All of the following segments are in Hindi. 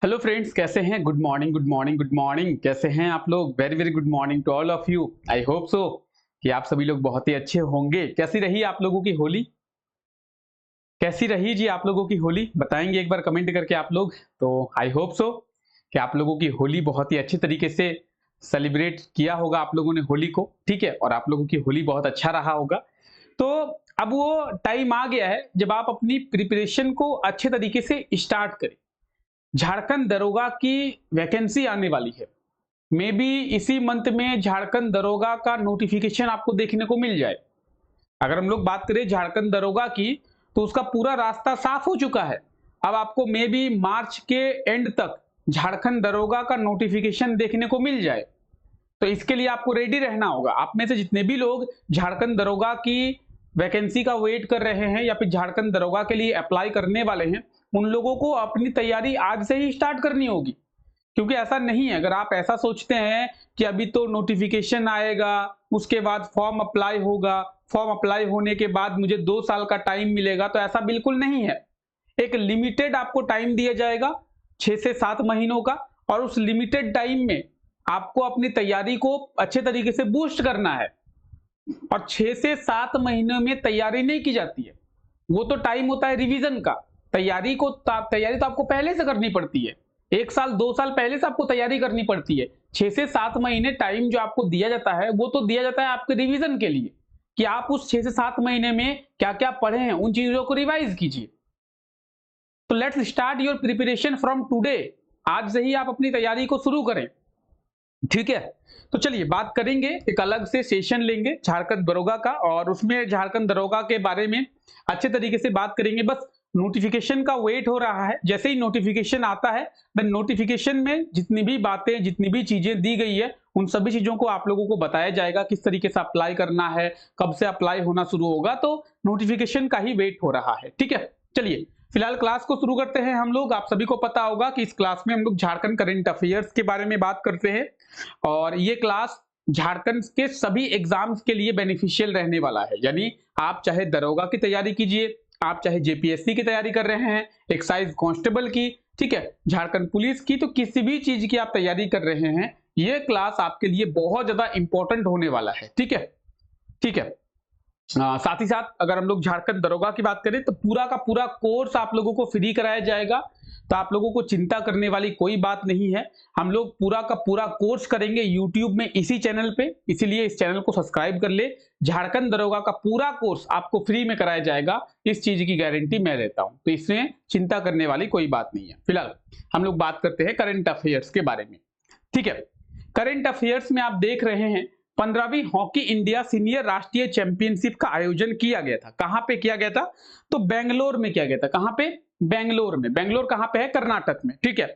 हेलो फ्रेंड्स, कैसे हैं? Good morning, good morning, good morning. कैसे हैं आप लोग? Very very good morning to all of you. I hope so कि आप सभी लोग बहुत ही अच्छे होंगे। कैसी रही आप लोगों की होली? कैसी रही जी आप लोगों की होली? बताएंगे एक बार कमेंट करके आप लोग। तो आई होप सो कि आप लोगों की होली बहुत ही अच्छे तरीके से सेलिब्रेट किया होगा आप लोगों ने होली को, ठीक है? और आप लोगों की होली बहुत अच्छा रहा होगा। तो अब वो टाइम आ गया है जब आप अपनी प्रिपरेशन को अच्छे तरीके से स्टार्ट करें। झारखंड दरोगा की वैकेंसी आने वाली है। मे बी इसी मंथ में झारखंड दरोगा का नोटिफिकेशन आपको देखने को मिल जाए। अगर हम लोग बात करें झारखंड दरोगा की, तो उसका पूरा रास्ता साफ हो चुका है। अब आपको मे बी मार्च के एंड तक झारखंड दरोगा का नोटिफिकेशन देखने को मिल जाए। तो इसके लिए आपको रेडी रहना होगा। आप में से जितने भी लोग झारखंड दरोगा की वैकेंसी का वेट कर रहे हैं या फिर झारखंड दरोगा के लिए अप्लाई करने वाले हैं, उन लोगों को अपनी तैयारी आज से ही स्टार्ट करनी होगी। क्योंकि ऐसा नहीं है, अगर आप ऐसा सोचते हैं कि अभी तो नोटिफिकेशन आएगा, उसके बाद फॉर्म अप्लाई होगा, फॉर्म अप्लाई होने के बाद मुझे 2 साल का टाइम मिलेगा, तो ऐसा बिल्कुल नहीं है। एक लिमिटेड आपको टाइम दिया जाएगा 6 से 7 महीनों का, और उस लिमिटेड टाइम में आपको अपनी तैयारी को अच्छे तरीके से बूस्ट करना है। और 6 से 7 महीनों में तैयारी नहीं की जाती है, वो तो टाइम होता है रिवीजन का। तैयारी तो आपको पहले से करनी पड़ती है। 1 साल 2 साल पहले से आपको तैयारी करनी पड़ती है। 6 से 7 महीने टाइम जो आपको दिया जाता है, वो तो दिया जाता है आपके रिवीजन के लिए, कि आप उस 6 से 7 महीने में क्या क्या पढ़े हैं, उन चीजों को रिवाइज कीजिए। तो let's start your preparation from today. आज से ही आप अपनी तैयारी को शुरू करें, ठीक है? तो चलिए बात करेंगे, एक अलग से सेशन लेंगे झारखंड दरोगा का, और उसमें झारखंड दरोगा के बारे में अच्छे तरीके से बात करेंगे। बस नोटिफिकेशन का वेट हो रहा है। जैसे ही नोटिफिकेशन आता है, देन नोटिफिकेशन में जितनी भी बातें, जितनी भी चीजें दी गई है, उन सभी चीजों को आप लोगों को बताया जाएगा, किस तरीके से अप्लाई करना है, कब से अप्लाई होना शुरू होगा। तो नोटिफिकेशन का ही वेट हो रहा है, ठीक है? चलिए फिलहाल क्लास को शुरू करते हैं हम लोग। आप सभी को पता होगा कि इस क्लास में हम लोग झारखंड करंट अफेयर्स के बारे में बात करते हैं, और ये क्लास झारखंड के सभी एग्जाम्स के लिए बेनिफिशियल रहने वाला है। यानी आप चाहे दरोगा की तैयारी कीजिए, आप चाहे जेपीएससी की तैयारी कर रहे हैं, एक्साइज कांस्टेबल की, ठीक है, झारखंड पुलिस की, तो किसी भी चीज की आप तैयारी कर रहे हैं, ये क्लास आपके लिए बहुत ज्यादा इंपॉर्टेंट होने वाला है, ठीक है? ठीक है। साथ ही साथ अगर हम लोग झारखंड दरोगा की बात करें, तो पूरा का पूरा कोर्स आप लोगों को फ्री कराया जाएगा। तो आप लोगों को चिंता करने वाली कोई बात नहीं है। हम लोग पूरा का पूरा कोर्स करेंगे यूट्यूब में, इसी चैनल पे, इसीलिए इस चैनल को सब्सक्राइब कर ले। झारखंड दरोगा का पूरा कोर्स आपको फ्री में कराया जाएगा, इस चीज की गारंटी मैं देता हूं। तो इसमें चिंता करने वाली कोई बात नहीं है। फिलहाल हम लोग बात करते हैं करंट अफेयर्स के बारे में, ठीक है? करंट अफेयर्स में आप देख रहे हैं 15वीं हॉकी इंडिया सीनियर राष्ट्रीय चैंपियनशिप का आयोजन किया गया था। कहां पे किया गया था? तो बेंगलोर में किया गया था। कहां पे? बेंगलोर में। बेंगलोर कहां पे है? कर्नाटक में, ठीक है?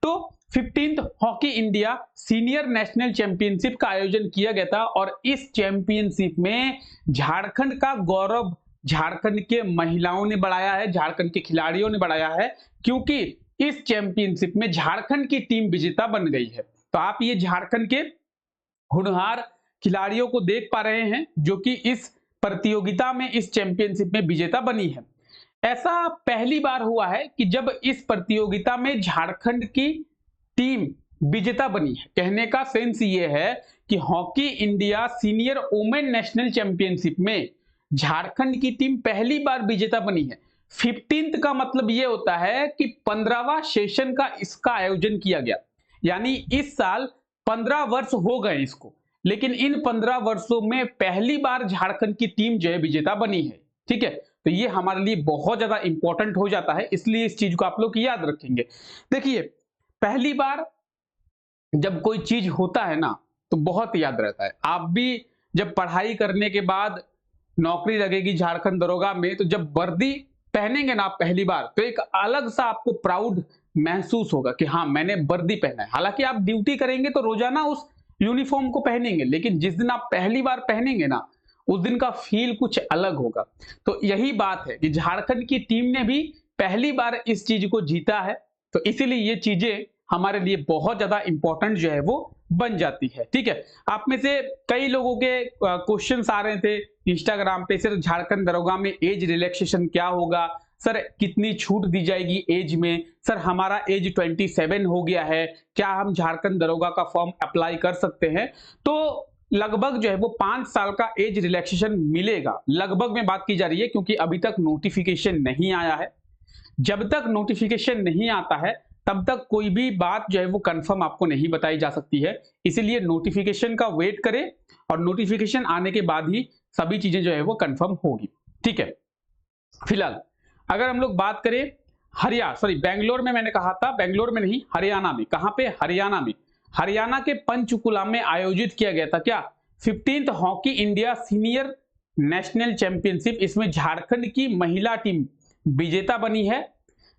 तो 15th hockey India senior national championship का आयोजन किया गया था, और इस चैंपियनशिप में झारखंड का गौरव झारखंड के महिलाओं ने बढ़ाया है, झारखंड के खिलाड़ियों ने बढ़ाया है, क्योंकि इस चैंपियनशिप में झारखंड की टीम विजेता बन गई है। तो आप ये झारखंड के होनहार खिलाड़ियों को देख पा रहे हैं, जो कि इस प्रतियोगिता में, इस चैंपियनशिप में विजेता बनी है। ऐसा पहली बार हुआ है कि जब इस प्रतियोगिता में झारखंड की टीम विजेता बनी है। कहने का सेंस ये है कि hockey India senior women national championship में झारखंड की टीम पहली बार विजेता बनी है। 15th का मतलब ये होता है कि 15वां सेशन का इसका आयोजन किया गया। यानी इस साल 15 वर्ष हो गए इसको, लेकिन इन 15 वर्षों में पहली बार झारखंड की टीम जो है विजेता बनी है, ठीक है? तो ये हमारे लिए बहुत ज्यादा इंपॉर्टेंट हो जाता है, इसलिए इस चीज को आप लोग याद रखेंगे। देखिए, पहली बार जब कोई चीज होता है ना, तो बहुत याद रहता है। आप भी जब पढ़ाई करने के बाद नौकरी लगेगी झारखंड दरोगा में, तो जब वर्दी पहनेंगे ना आप पहली बार, तो एक अलग सा आपको प्राउड महसूस होगा कि हाँ, मैंने वर्दी पहना है। हालांकि आप ड्यूटी करेंगे तो रोजाना उस यूनिफॉर्म को पहनेंगे, लेकिन जिस दिन आप पहली बार पहनेंगे ना, उस दिन का फील कुछ अलग होगा। तो यही बात है कि झारखंड की टीम ने भी पहली बार इस चीज को जीता है, तो इसीलिए ये चीजें हमारे लिए बहुत ज्यादा इंपॉर्टेंट जो है वो बन जाती है, ठीक है? आप में से कई लोगों के क्वेश्चंस आ रहे थे इंस्टाग्राम पे, सिर्फ झारखंड दरोगा में एज रिलैक्सेशन क्या होगा, सर कितनी छूट दी जाएगी एज में, सर हमारा एज 27 हो गया है, क्या हम झारखंड दरोगा का फॉर्म अप्लाई कर सकते हैं। तो लगभग जो है वो 5 साल का एज रिलैक्सेशन मिलेगा, लगभग में बात की जा रही है, क्योंकि अभी तक नोटिफिकेशन नहीं आया है। जब तक नोटिफिकेशन नहीं आता है तब तक कोई भी बात जो है वो कंफर्म आपको नहीं बताई जा सकती है, इसीलिए नोटिफिकेशन का वेट करें और नोटिफिकेशन आने के बाद ही सभी चीजें जो है वो कंफर्म होगी। ठीक है, फिलहाल अगर हम लोग बात करें बेंगलोर में, मैंने कहा था बेंगलोर में नहीं, हरियाणा में। कहां पे? हरियाणा में। हरियाणा के पंचकुला में आयोजित किया गया था क्या? 15th hockey India senior national championship. इसमें झारखंड की महिला टीम विजेता बनी है।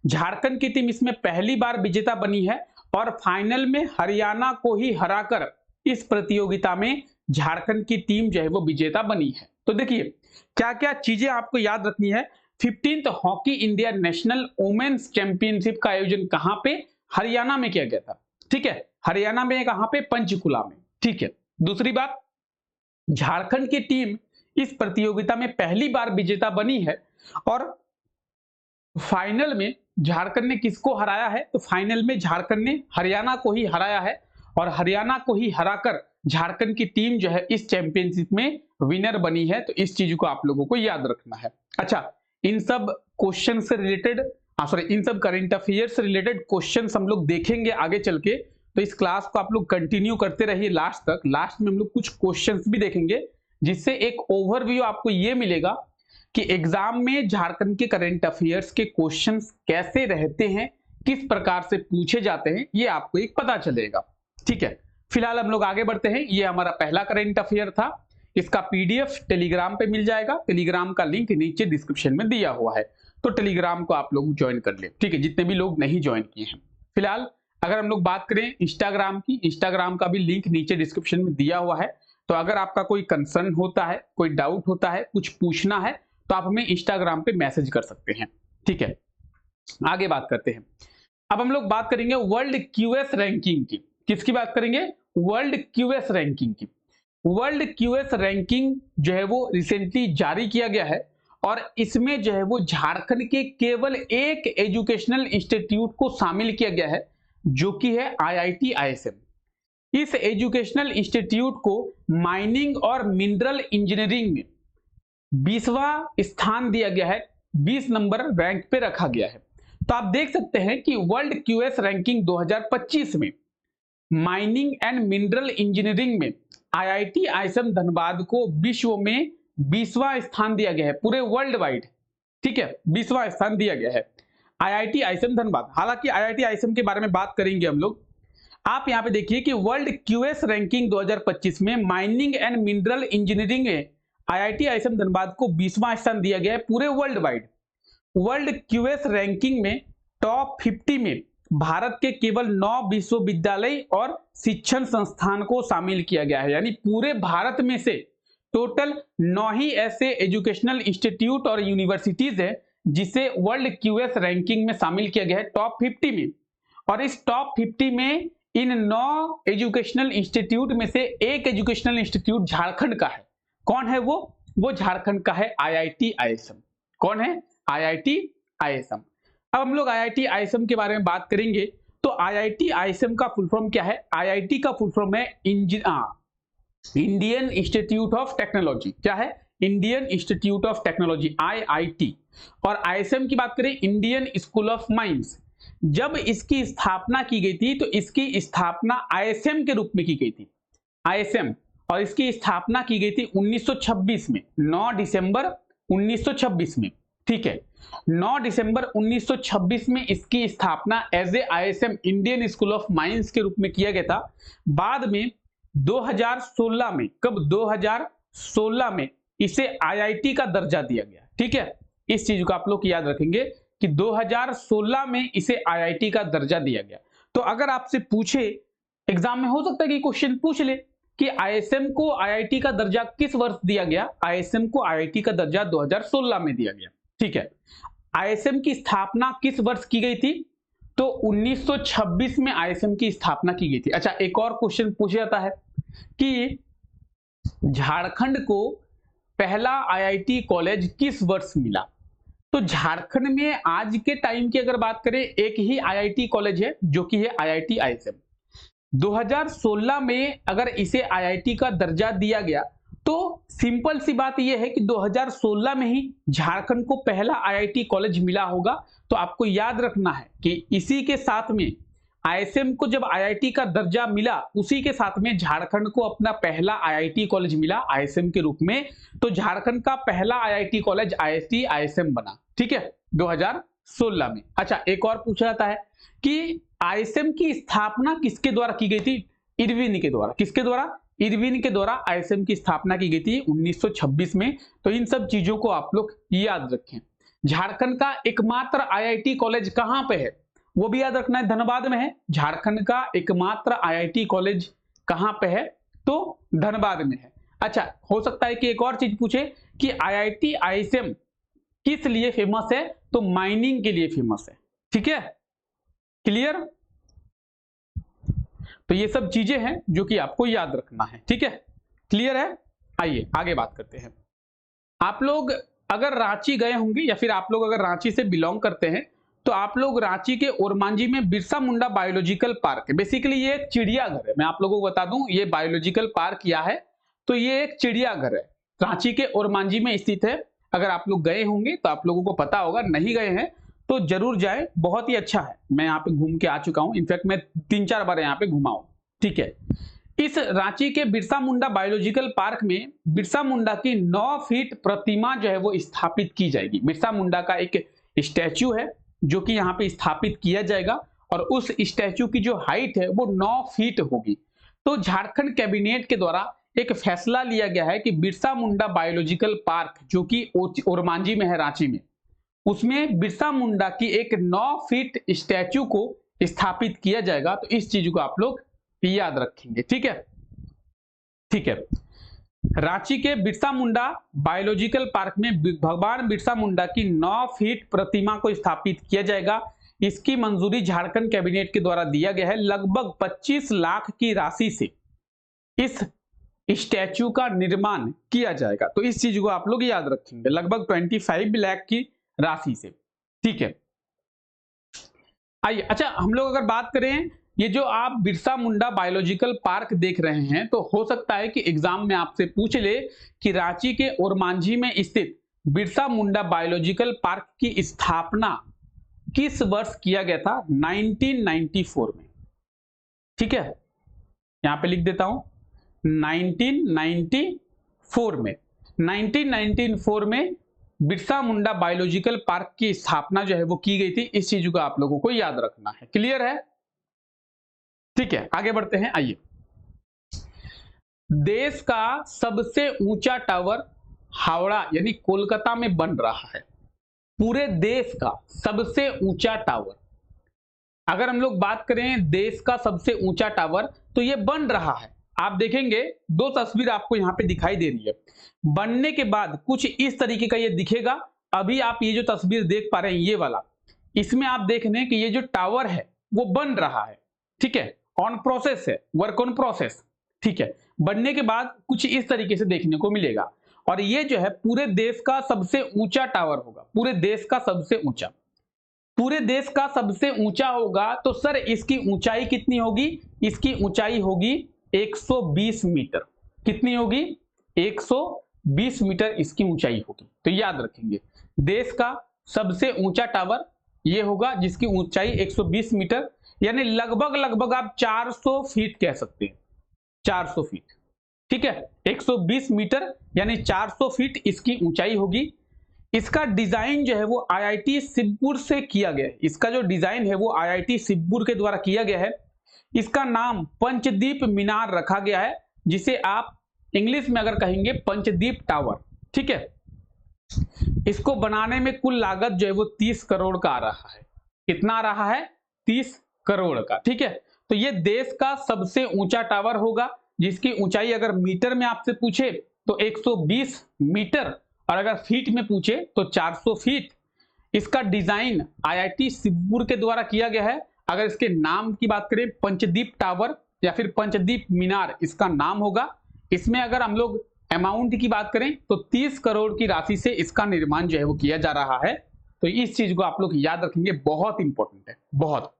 झारखंड की टीम इसमें पहली बार विजेता बनी है और फाइनल में हरियाणा को ही हराकर इस प्रतियोगिता में झारखंड की टीम जो है वो विजेता बनी है। तो देखिए क्या क्या चीजें आपको याद रखनी है। 15th hockey India national women's championship का आयोजन कहां पे? हरियाणा में किया गया था। ठीक है, हरियाणा में कहां पे? पंचकुला में। ठीक है, दूसरी बात, झारखंड की टीम इस प्रतियोगिता में पहली बार विजेता बनी है और फाइनल में झारखंड ने किसको हराया है? तो फाइनल में झारखंड ने हरियाणा को ही हराया है और हरियाणा को ही हराकर झारखंड की टीम जो है इस चैंपियनशिप में विनर बनी है। तो इस चीज को आप लोगों को याद रखना है। अच्छा, इन सब क्वेश्चन से रिलेटेड इन सब करंट अफेयर से रिलेटेड क्वेश्चन हम लोग देखेंगे आगे चल के। तो इस क्लास को आप लोग कंटिन्यू करते रहिए लास्ट तक। लास्ट में हम लोग कुछ क्वेश्चंस भी देखेंगे, जिससे एक ओवरव्यू आपको ये मिलेगा कि एग्जाम में झारखंड के करंट अफेयर्स के क्वेश्चंस कैसे रहते हैं, किस प्रकार से पूछे जाते हैं, ये आपको एक पता चलेगा। ठीक है, फिलहाल हम लोग आगे बढ़ते हैं। ये हमारा पहला करंट अफेयर था। इसका पीडीएफ टेलीग्राम पे मिल जाएगा। टेलीग्राम का लिंक नीचे डिस्क्रिप्शन में दिया हुआ है, तो टेलीग्राम को आप लोग ज्वाइन कर ले। ठीक है, जितने भी लोग नहीं ज्वाइन किए हैं। फिलहाल अगर हम लोग बात करें इंस्टाग्राम की, इंस्टाग्राम का भी लिंक नीचे डिस्क्रिप्शन में दिया हुआ है। तो अगर आपका कोई कंसर्न होता है, कोई डाउट होता है, कुछ पूछना है, तो आप हमें इंस्टाग्राम पे मैसेज कर सकते हैं। ठीक है, आगे बात करते हैं। अब हम लोग बात करेंगे वर्ल्ड क्यूएस रैंकिंग की। किसकी बात करेंगे? वर्ल्ड क्यूएस रैंकिंग की। वर्ल्ड क्यूएस रैंकिंग जो है वो रिसेंटली जारी किया गया है और इसमें जो है वो झारखंड के केवल एक एजुकेशनल इंस्टीट्यूट को शामिल किया गया है, जो कि है आईआईटी आईएसएम। इस एजुकेशनल इंस्टीट्यूट को माइनिंग और मिनरल इंजीनियरिंग में 20वां स्थान दिया गया है, 20 नंबर रैंक पे रखा गया है। तो आप देख सकते हैं कि वर्ल्ड क्यूएस रैंकिंग 2025 में माइनिंग एंड मिनरल इंजीनियरिंग में आईआईटी आईएसएम धनबाद को विश्व में 20वां स्थान दिया गया है, पूरे वर्ल्ड वाइड। ठीक है, 20वां स्थान दिया गया है आईआईटी आईएसएम धनबाद। हालांकि आईआईटी आईएसएम के बारे में बात करेंगे हम लोग। आप यहां पे देखिए कि वर्ल्ड क्यूएस रैंकिंग 2025 में माइनिंग एंड मिनरल इंजीनियरिंग में आईआईटी आईएसएम धनबाद को 20वां स्थान दिया गया है पूरे world wide. World QS ranking में टॉप 50 में भारत के केवल 9 विश्वविद्यालय और शिक्षण संस्थान को शामिल किया गया है। यानी पूरे भारत में से टोटल 9 ही ऐसे एजुकेशनल इंस्टीट्यूट और यूनिवर्सिटीज है जिसे वर्ल्ड क्यूएस रैंकिंग में शामिल किया गया है टॉप 50 में। और इस टॉप 50 में इन 9 एजुकेशनल इंस्टीट्यूट में से एक एजुकेशनल इंस्टीट्यूट झारखंड का है। कौन है वो झारखंड का है आईआईटी आईएसएम। कौन है? IIT ISM. अब हम लोग आईआईटी आईएसएम के बारे में बात करेंगे। तो आईआईटी आईएसएम का फुल फॉर्म क्या है? आईआईटी का फुल फॉर्म है इंडियन इंस्टीट्यूट ऑफ टेक्नोलॉजी। क्या है? Indian institute of technology, IIT. और आईएसएम की बात करें, इंडियन स्कूल ऑफ माइंस। जब इसकी स्थापना की गई थी तो इसकी स्थापना आईएसएम के रूप में की गई थी, आईएसएम। और इसकी स्थापना की गई थी 1926 में, 9 दिसंबर 1926 में। ठीक है, 9 दिसंबर 1926 में इसकी स्थापना as a ISM, Indian school of mines के रूप में किया गया था। बाद में 2016 में, कब? 2016 में इसे आईआईटी का दर्जा दिया गया। ठीक है, इस चीज को आप लोग याद रखेंगे कि 2016 में इसे आईआईटी का दर्जा दिया गया। तो अगर आपसे पूछे एग्जाम में, हो सकता है कि क्वेश्चन पूछ ले कि आईएसएम को आईआईटी का दर्जा किस वर्ष दिया गया? आईएसएम को आईआईटी का दर्जा 2016 में दिया गया। ठीक है, आईएसएम की स्थापना किस वर्ष की गई थी? तो 1926 में आईएसएम की स्थापना की गई थी। अच्छा, एक और क्वेश्चन पूछा जाता है कि झारखंड को पहला आईआईटी कॉलेज किस वर्ष मिला? तो झारखंड में आज के टाइम की अगर बात करें एक ही आईआईटी कॉलेज है जो कि है आईआईटी आईएसएम। 2016 में अगर इसे आईआईटी का दर्जा दिया गया तो सिंपल सी बात यह है कि 2016 में ही झारखंड को पहला आईआईटी कॉलेज मिला होगा। तो आपको याद रखना है कि इसी के साथ में आईएसएम को जब आईआईटी का दर्जा मिला उसी के साथ में झारखंड को अपना पहला आईआईटी कॉलेज मिला आईएसएम के रूप में। तो झारखंड का पहला आईआईटी कॉलेज आईआईटी आईएसएम बना, ठीक है, 2016 में। अच्छा, एक और पूछा जाता है कि आईएसएम की स्थापना किसके द्वारा की गई थी? इरविन के द्वारा। किसके द्वारा? इरविन के द्वारा आईएसएम की स्थापना की गई थी 1926 में। तो इन सब चीजों को आप लोग याद रखें। झारखंड का एकमात्र आईआईटी कॉलेज कहां पे है वो भी याद रखना है, धनबाद में है। झारखंड का एकमात्र आईआईटी कॉलेज कहां पे है? तो धनबाद में है। अच्छा, हो सकता है कि एक और चीज पूछे कि आईआईटी आईएसएम किस लिए फेमस है? तो माइनिंग के लिए फेमस है, ठीक है, क्लियर। तो ये सब चीजें हैं जो कि आपको याद रखना है, ठीक है, क्लियर है। आइए आगे बात करते हैं। आप लोग अगर रांची गए होंगे या फिर आप लोग अगर रांची से बिलोंग करते हैं तो आप लोग रांची के ओरमांझी में बिरसा मुंडा बायोलॉजिकल पार्क है। बेसिकली ये एक चिड़ियाघर है। मैं आप लोगों को बता दूं ये बायोलॉजिकल पार्क क्या है। तो ये एक चिड़ियाघर है, रांची के ओरमांझी में स्थित है। अगर आप लोग गए होंगे तो आप लोगों को पता होगा, नहीं गए हैं तो जरूर जाएं, बहुत ही अच्छा है। मैं यहाँ पे घूम के आ चुका हूँ, इनफैक्ट मैं 3-4 बार यहाँ पे घुमा हूँ, ठीक है। इस रांची के बिरसा मुंडा बायोलॉजिकल पार्क में बिरसा मुंडा की 9 फीट प्रतिमा जो है वो स्थापित की जाएगी। बिरसा मुंडा का एक स्टैच्यू है जो कि यहाँ पे स्थापित किया जाएगा और उस स्टैच्यू की जो हाइट है वो 9 फीट होगी। तो झारखंड कैबिनेट के द्वारा एक फैसला लिया गया है कि बिरसा मुंडा बायोलॉजिकल पार्क जो कि ओरमांझी में है, रांची में, उसमें बिरसा मुंडा की एक 9 फीट स्टैच्यू को स्थापित किया जाएगा। तो इस चीज को आप लोग याद रखेंगे, ठीक है, ठीक है। रांची के बिरसा मुंडा बायोलॉजिकल पार्क में भगवान बिरसा मुंडा की 9 फीट प्रतिमा को स्थापित किया जाएगा। इसकी मंजूरी झारखंड कैबिनेट के द्वारा दिया गया है। लगभग 25 लाख की राशि से इस स्टैच्यू का निर्माण किया जाएगा। तो इस चीज को आप लोग याद रखेंगे, लगभग 25 लाख की राशि से, ठीक है। आइए, अच्छा, हम लोग अगर बात करें ये जो आप बिरसा मुंडा बायोलॉजिकल पार्क देख रहे हैं तो हो सकता है कि एग्जाम में आपसे पूछ ले कि रांची के ओरमांझी में स्थित बिरसा मुंडा बायोलॉजिकल पार्क की स्थापना किस वर्ष किया गया था? 1994 में, ठीक है, यहां पे लिख देता हूं 1994 में। 1994 में बिरसा मुंडा बायोलॉजिकल पार्क की स्थापना जो है वो की गई थी। इस चीज को आप लोगों को याद रखना है, क्लियर है, ठीक है। आगे बढ़ते हैं। आइए, देश का सबसे ऊंचा टावर हावड़ा यानी कोलकाता में बन रहा है। पूरे देश का सबसे ऊंचा टावर, अगर हम लोग बात करें देश का सबसे ऊंचा टावर तो ये बन रहा है। आप देखेंगे 2 तस्वीर आपको यहां पे दिखाई दे रही है। बनने के बाद कुछ इस तरीके का ये दिखेगा। अभी आप ये जो तस्वीर देख पा रहे हैं ये वाला, इसमें आप देख रहे हैं कि ये जो टावर है वो बन रहा है, ठीक है, ऑन प्रोसेस है, वर्क ऑन प्रोसेस, ठीक है। बनने के बाद कुछ इस तरीके से देखने को मिलेगा और ये जो है पूरे देश का सबसे ऊंचा टावर होगा। पूरे देश का सबसे ऊंचा, पूरे देश का सबसे ऊंचा होगा। तो सर इसकी ऊंचाई कितनी होगी? इसकी ऊंचाई होगी 120 मीटर। कितनी होगी? 120 मीटर इसकी ऊंचाई होगी। तो याद रखेंगे देश का सबसे ऊंचा टावर ये होगा जिसकी ऊंचाई 120 मीटर यानी लगभग आप 400 फीट कह सकते हैं, 400 फीट, ठीक है। 120 मीटर यानी 400 फीट इसकी ऊंचाई होगी। इसका डिजाइन जो है वो आईआईटी शिवपुर से किया गया है। इसका जो डिजाइन है वो आईआईटी शिवपुर के द्वारा किया गया है। इसका नाम पंचदीप मीनार रखा गया है, जिसे आप इंग्लिश में अगर कहेंगे पंचदीप टावर, ठीक है। इसको बनाने में कुल लागत जो है वो 30 करोड़ का आ रहा है। कितना आ रहा है? 30 करोड़ का, ठीक है। तो ये देश का सबसे ऊंचा टावर होगा जिसकी ऊंचाई अगर मीटर में आपसे पूछे तो 120 मीटर और अगर फीट में पूछे तो 400 फीट। इसका डिजाइन आईआईटी शिवपुर के द्वारा किया गया है। अगर इसके नाम की बात करें पंचदीप टावर या फिर पंचदीप मीनार इसका नाम होगा। इसमें अगर हम लोग अमाउंट की बात करें तो 30 करोड़ की राशि से इसका निर्माण जो है वो किया जा रहा है। तो इस चीज को आप लोग याद रखेंगे, बहुत इंपॉर्टेंट है, बहुत।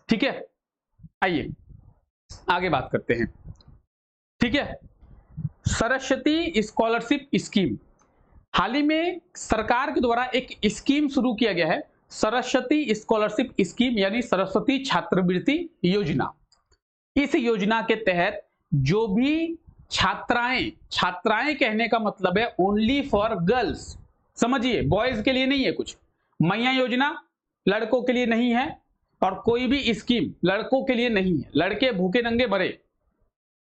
ठीक है, आइए आगे बात करते हैं। ठीक है, सरस्वती स्कॉलरशिप स्कीम, हाल ही में सरकार के द्वारा एक स्कीम शुरू किया गया है, सरस्वती स्कॉलरशिप स्कीम यानी सरस्वती छात्रवृत्ति योजना। इस योजना के तहत जो भी छात्राएं, छात्राएं कहने का मतलब है ओनली फॉर गर्ल्स, समझिए, बॉयज के लिए नहीं है कुछ। मैया योजना लड़कों के लिए नहीं है, और कोई भी स्कीम लड़कों के लिए नहीं है, लड़के भूखे नंगे मरे।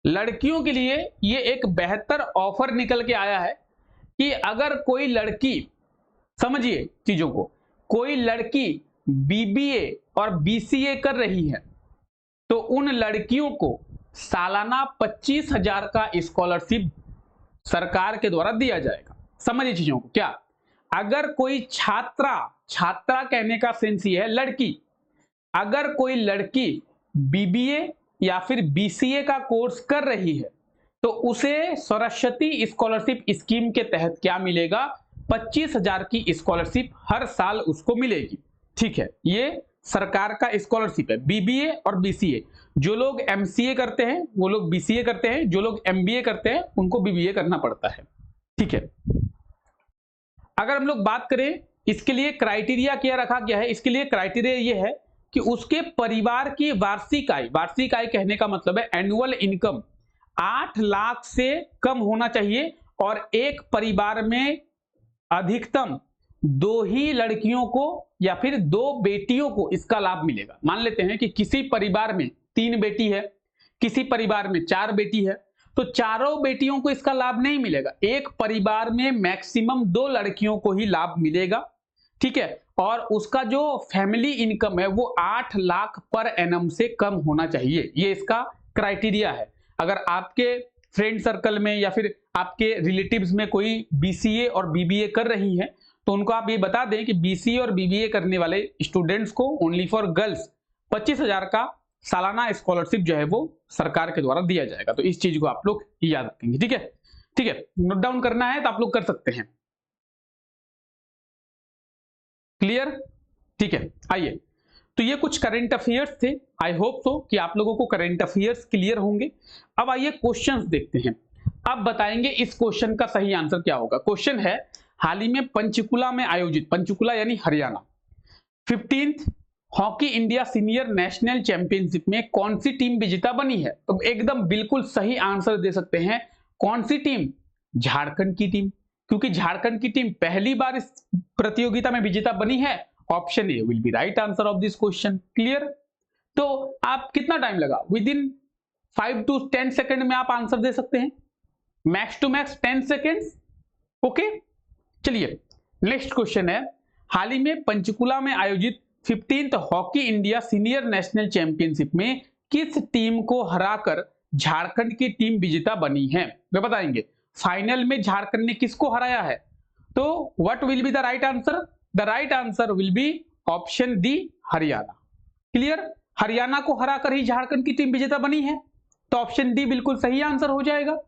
लड़कियों के लिए ये एक बेहतर ऑफर निकल के आया है कि अगर कोई लड़की, समझिए चीजों को, कोई लड़की बीबीए और बीसीए कर रही है तो उन लड़कियों को सालाना 25,000 का स्कॉलरशिप सरकार के द्वारा दिया जाएगा। समझिए चीजों को, क्या अगर कोई छात्रा, छात्रा कहने का सेंस ये है लड़की, अगर कोई लड़की बीबीए या फिर बीसीए का कोर्स कर रही है तो उसे सरस्वती स्कॉलरशिप स्कीम के तहत क्या मिलेगा, 25,000 की स्कॉलरशिप हर साल उसको मिलेगी। ठीक है, ये सरकार का स्कॉलरशिप है, बीबीए और बीसीए। जो लोग एमसीए करते हैं वो लोग बीसीए करते हैं, जो लोग एमबीए करते हैं उनको बीबीए करना पड़ता है। ठीक है, अगर हम लोग बात करें इसके लिए क्राइटेरिया क्या रखा गया है, इसके लिए क्राइटेरिया ये है कि उसके परिवार की वार्षिक आय, वार्षिक आय कहने का मतलब है एनुअल इनकम 8 लाख से कम होना चाहिए, और एक परिवार में अधिकतम 2 ही लड़कियों को या फिर 2 बेटियों को इसका लाभ मिलेगा। मान लेते हैं कि किसी परिवार में 3 बेटी है, किसी परिवार में 4 बेटी है, तो चारों बेटियों को इसका लाभ नहीं मिलेगा, एक परिवार में मैक्सिमम 2 लड़कियों को ही लाभ मिलेगा। ठीक है, और उसका जो फैमिली इनकम है वो 8 लाख पर एनम से कम होना चाहिए, ये इसका क्राइटेरिया है। अगर आपके फ्रेंड सर्कल में या फिर आपके रिलेटिव्स में कोई बीसीए और बीबीए कर रही हैं तो उनको आप ये बता दें कि बीसीए और बीबीए करने वाले स्टूडेंट्स को ओनली फॉर गर्ल्स 25,000 का सालाना स्कॉलरशिप जो है वो सरकार के द्वारा दिया जाएगा। तो इस चीज को आप लोग याद रखेंगे। ठीक है, ठीक है, नोट डाउन करना है तो आप लोग कर सकते हैं। क्लियर? ठीक है, आइए, तो ये कुछ करंट अफेयर्स थे, आई होप सो कि आप लोगों को करंट अफेयर्स क्लियर होंगे। अब आइए क्वेश्चंस देखते हैं। अब बताएंगे इस क्वेश्चन का सही आंसर क्या होगा। क्वेश्चन है, हाल ही में पंचकुला में आयोजित, पंचकुला यानी Haryana, 15th hockey India senior national championship में कौन सी टीम विजेता बनी है? तो एकदम बिल्कुल सही आंसर दे सकते हैं। कौन सी टीम? झारखंड की टीम, क्योंकि झारखंड की टीम पहली बार इस प्रतियोगिता में विजेता बनी है। Option A will be right answer of this question. Clear? तो आप कितना टाइम लगा? विद इन 5 to 10 सेकंड में आप आंसर दे सकते हैं, max to max 10 seconds. Okay, चलिए नेक्स्ट क्वेश्चन है, हाल ही में पंचकुला में आयोजित 15th hockey India senior national championship में किस टीम को हराकर झारखंड की टीम विजेता बनी है? वे बताएंगे फाइनल में झारखंड ने किसको हराया है। तो what will be the right answer? The right answer will be option D, Haryana. Clear? Haryana को हराकर ही झारखंड की टीम विजेता बनी है, तो ऑप्शन डी बिल्कुल सही आंसर हो जाएगा।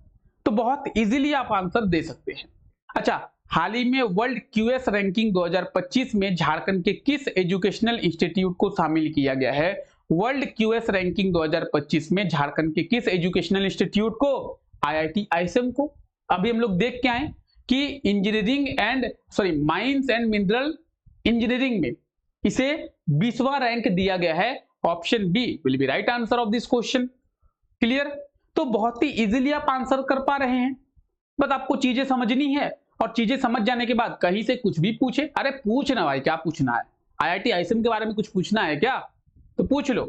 तो बहुत इजीली आप आंसर दे सकते हैं। अच्छा, हाल ही में वर्ल्ड क्यूएस रैंकिंग 2025 में झारखंड के किस एजुकेशनल इंस्टीट्यूट को शामिल किया गया है? वर्ल्ड क्यूएस रैंकिंग 2025 में झारखंड के किस एजुकेशनल इंस्टीट्यूट को? आईआईटी आईएसएम को। अभी हम लोग देख के आए कि engineering and mines and mineral engineering में इसे 20वां रैंक दिया गया है। Option B will be right answer of this question. Clear? तो बहुत ही इजीली आप आंसर कर पा रहे हैं, बस आपको चीजें समझनी है, और चीजें समझ जाने के बाद कहीं से कुछ भी पूछे, अरे पूछना भाई, क्या पूछना है? आईआईटी आईएसएम के बारे में कुछ पूछना है क्या? तो पूछ लो।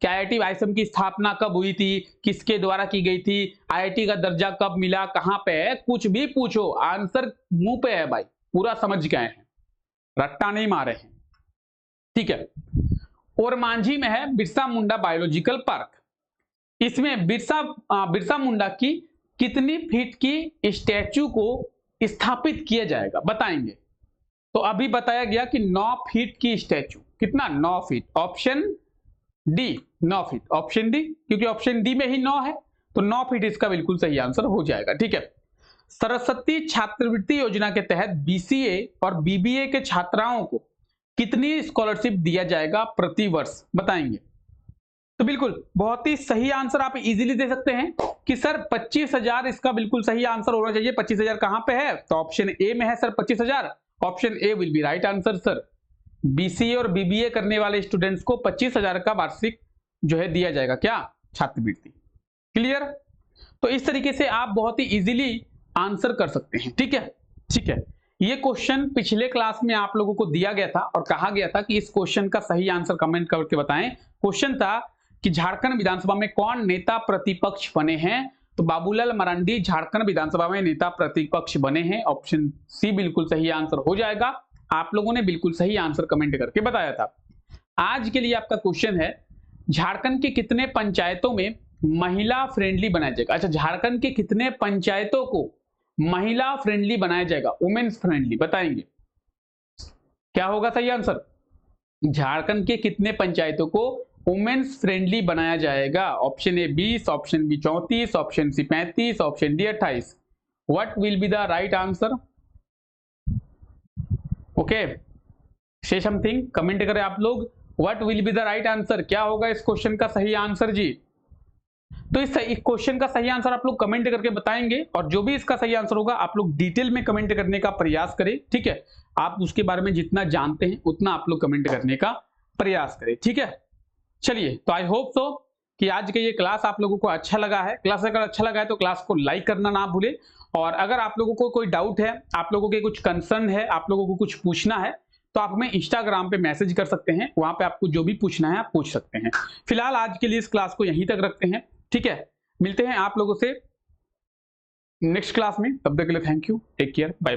क्या आईआईटी आईएसएम की स्थापना कब हुई थी, किसके द्वारा की गई थी, आईआईटी का दर्जा कब मिला, कहां पे है, कुछ भी पूछो, आंसर मुंह पे है भाई, पूरा समझ गए हैं, रट्टा नहीं मारे हैं। ठीक है, और मांझी में है बिरसा मुंडा बायोलॉजिकल पार्क। इसमें बिरसा मुंडा की कितनी फीट की स्टैचू को स्थापित किया जाएगा? बताएंगे। तो अभी बताया गया कि 9 फीट की स्टैचू, कितना? 9 feet. Option D 9 feet, option D, क्योंकि ऑप्शन डी में ही 9 है, तो 9 फीट इसका बिल्कुल सही आंसर हो जाएगा। ठीक है, सरस्वती छात्रवृत्ति योजना के तहत बीसीए और बीबीए के छात्राओं को कितनी स्कॉलरशिप दिया जाएगा प्रति वर्ष, बताएंगे। तो बिल्कुल बहुत ही सही आंसर आप इजीली दे सकते हैं कि सर 25,000 इसका बिल्कुल सही आंसर होना चाहिए। 25,000 कहां पे है, तो ऑप्शन ए में है sir 25,000। Option A will be right answer sir. BCA और बीबीए करने वाले स्टूडेंट्स को 25,000 का वार्षिक जो है दिया जाएगा, क्या, छात्रवृत्ति। क्लियर। तो इस तरीके से आप बहुत ही इजीली आंसर कर सकते हैं। ठीक है, ठीक है। ये क्वेश्चन पिछले क्लास में आप लोगों को दिया गया था और कहा गया था कि इस क्वेश्चन का सही आंसर कमेंट करके बताएं। क्वेश्चन था कि झारखंड विधानसभा में कौन नेता प्रतिपक्ष बने हैं, तो बाबूलाल मरांडी झारखंड विधानसभा में नेता प्रतिपक्ष बने हैं। ऑप्शन सी बिल्कुल सही आंसर हो जाएगा। आप लोगों ने बिल्कुल सही आंसर कमेंट करके बताया था। आज के लिए आपका क्वेश्चन है, झारखंड के कितने पंचायतों में महिला फ्रेंडली बनाया जाएगा। अच्छा, झारखंड के कितने पंचायतों को महिला फ्रेंडली बनाया जाएगा, वुमेन्स फ्रेंडली, बताएंगे क्या होगा सही आंसर। झारखंड के कितने पंचायतों को वुमेन्स फ्रेंडली बनाया जाएगा। Option A 20, option B 34, option C 35, option D 28। What will be the right answer. Okay, say something comment करें आप लोग। What will be the right answer, क्या होगा इस क्वेश्चन का सही आंसर जी। तो इस क्वेश्चन का सही आंसर आप लोग कमेंट करके बताएंगे और जो भी इसका सही आंसर होगा आप लोग डिटेल में कमेंट करने का प्रयास करें। ठीक है, आप उसके बारे में जितना जानते हैं उतना आप लोग कमेंट करने का प्रयास करें। ठीक है, चलिए, तो आई होप सो कि आज का ये क्लास आप लोगों को अच्छा लगा है। क्लास अगर अच्छा लगा है तो क्लास को लाइक करना ना भूले, और अगर आप लोगों को कोई डाउट है, आप लोगों के कुछ कंसर्न है, आप लोगों को कुछ पूछना है, तो आप हमें इंस्टाग्राम पे मैसेज कर सकते हैं। वहां पे आपको जो भी पूछना है आप पूछ सकते हैं। फिलहाल आज के लिए इस क्लास को यहीं तक रखते हैं। ठीक है, मिलते हैं आप लोगों से नेक्स्ट क्लास में। तब तक के लिए thank you, take care, bye.